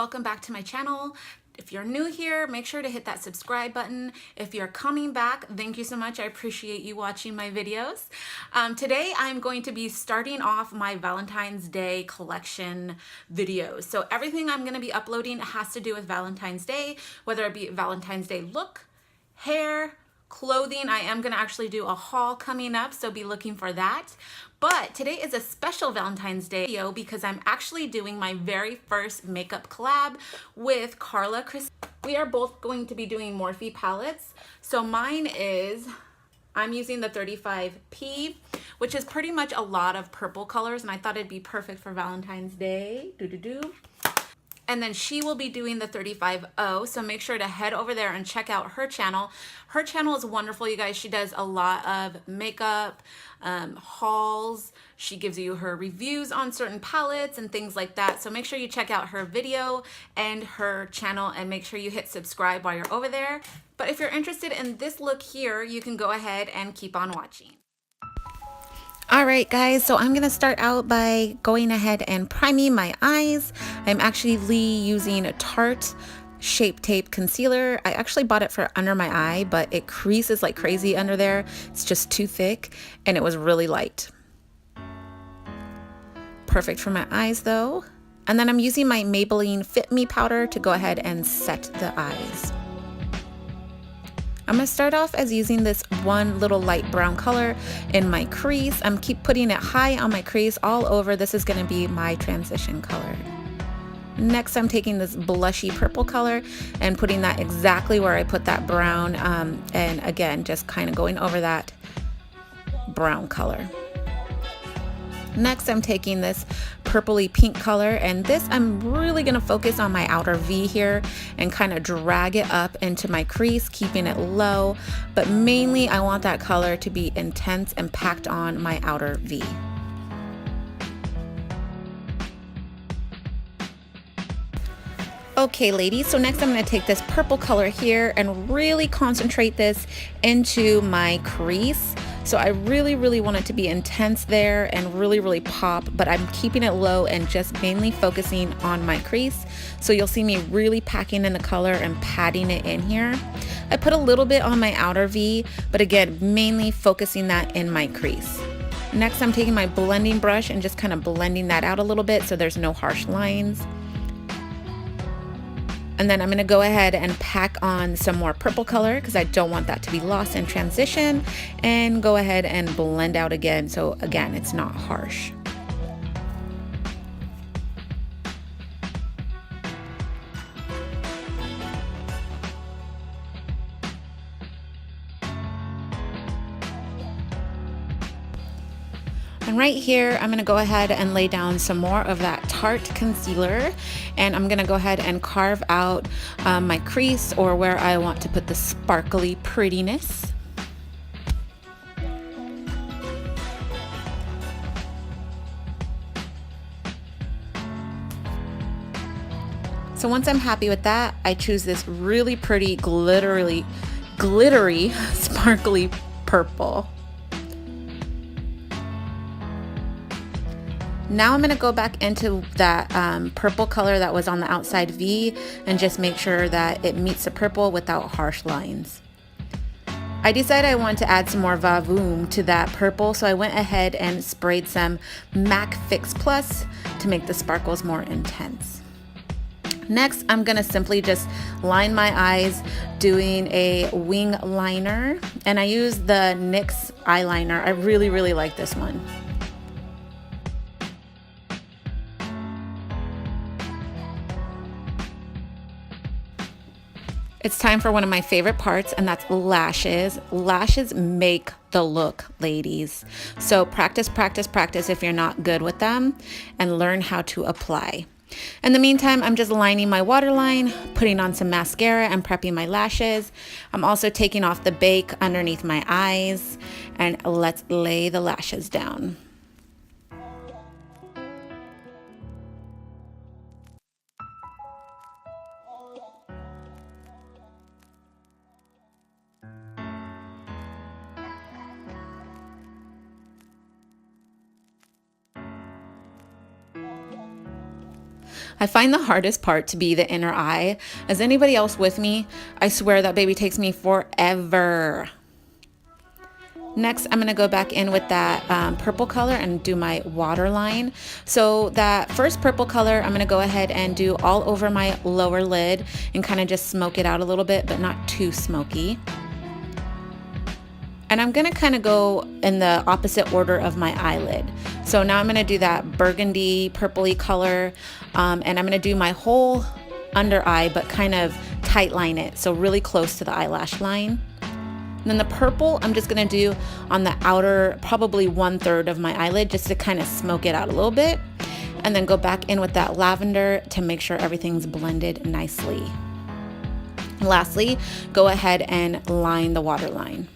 welcome back to my channel. If you're new here, make sure to hit that subscribe button. If you're coming back, thank you so much. I appreciate you watching my videos. Today, I'm going to be starting off my Valentine's Day collection videos. So everything I'm gonna be uploading has to do with Valentine's Day, whether it be Valentine's Day look, hair, clothing. I am gonna actually do a haul coming up, so be looking for that. But today is a special Valentine's Day video because I'm actually doing my very first makeup collab with Carla. We are both going to be doing Morphe palettes. So mine is, I'm using the 35P, which is pretty much a lot of purple colors, and I thought it'd be perfect for Valentine's Day. And then she will be doing the 35O, so make sure to head over there and check out her channel. Her channel is wonderful, you guys. She does a lot of makeup, hauls. She gives you her reviews on certain palettes and things like that. So make sure you check out her video and her channel, and make sure you hit subscribe while you're over there. But if you're interested in this look here, you can go ahead and keep on watching. All right, guys, so I'm gonna start out by going ahead and priming my eyes. I'm actually using a Tarte Shape Tape Concealer. I actually bought it for under my eye, but it creases like crazy under there. It's just too thick, and it was really light. Perfect for my eyes, though. And then I'm using my Maybelline Fit Me powder to go ahead and set the eyes. I'm gonna start off as using this one little light brown color in my crease. I'm keep putting it high on my crease all over. This is gonna be my transition color. Next, I'm taking this blushy purple color and putting that exactly where I put that brown, and again, just kind of going over that brown color. Next, I'm taking this purpley pink color, and this I'm really gonna focus on my outer V here and kind of drag it up into my crease, keeping it low, but mainly I want that color to be intense and packed on my outer V. Okay, ladies, so next I'm going to take this purple color here and really concentrate this into my crease. So I really want it to be intense there and really pop, but I'm keeping it low and just mainly focusing on my crease. So you'll see me really packing in the color and patting it in here. I put a little bit on my outer V, but again, mainly focusing that in my crease. Next, I'm taking my blending brush and just kind of blending that out a little bit so there's no harsh lines. And then I'm gonna go ahead and pack on some more purple color because I don't want that to be lost in transition, and go ahead and blend out again. So again, it's not harsh. And right here, I'm gonna go ahead and lay down some more of that Tarte concealer, and I'm gonna go ahead and carve out my crease, or where I want to put the sparkly prettiness. So once I'm happy with that, I choose this really pretty glittery, sparkly purple. Now I'm going to go back into that purple color that was on the outside V and just make sure that it meets the purple without harsh lines. I decided I wanted to add some more vavoom to that purple, so I went ahead and sprayed some MAC Fix Plus to make the sparkles more intense. Next, I'm going to simply just line my eyes doing a wing liner, and I use the NYX eyeliner. I really like this one. It's time for one of my favorite parts, and that's lashes. Lashes make the look, ladies. So practice if you're not good with them, and learn how to apply. In the meantime, I'm just lining my waterline, putting on some mascara, and prepping my lashes. I'm also taking off the bake underneath my eyes, and let's lay the lashes down. I find the hardest part to be the inner eye. Is anybody else with me? I swear that baby takes me forever. Next, I'm going to go back in with that purple color and do my waterline. So that first purple color, I'm going to go ahead and do all over my lower lid and kind of just smoke it out a little bit, but not too smoky. And I'm going to kind of go in the opposite order of my eyelid. So now I'm going to do that burgundy purpley color, and I'm going to do my whole under eye, but kind of tight line it, so really close to the eyelash line. And then the purple, I'm just gonna do on the outer, probably 1/3 of my eyelid, just to kind of smoke it out a little bit. And then go back in with that lavender to make sure everything's blended nicely. And lastly, go ahead and line the waterline.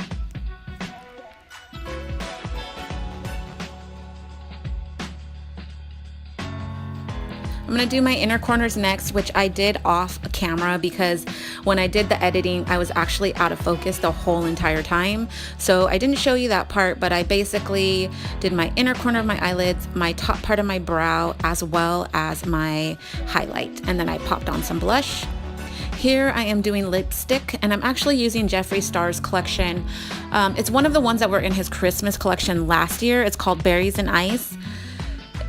I'm gonna do my inner corners next, which I did off camera because when I did the editing, I was actually out of focus the whole entire time. So I didn't show you that part, but I basically did my inner corner of my eyelids, my top part of my brow, as well as my highlight. And then I popped on some blush. Here I am doing lipstick, and I'm actually using Jeffree Star's collection. It's one of the ones that were in his Christmas collection last year. It's called Berries and Ice.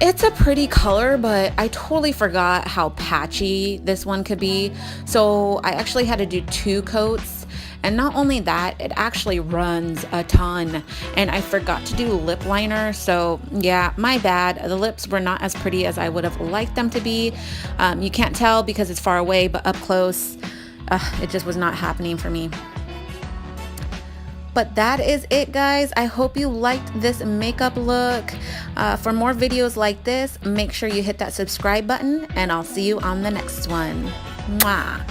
It's a pretty color, but I totally forgot how patchy this one could be. So I actually had to do 2 coats. And not only that, it actually runs a ton. And I forgot to do lip liner. So yeah, my bad. The lips were not as pretty as I would have liked them to be. You can't tell because it's far away, but up close, it just was not happening for me. But that is it, guys. I hope you liked this makeup look. For more videos like this, make sure you hit that subscribe button, and I'll see you on the next one. Mwah.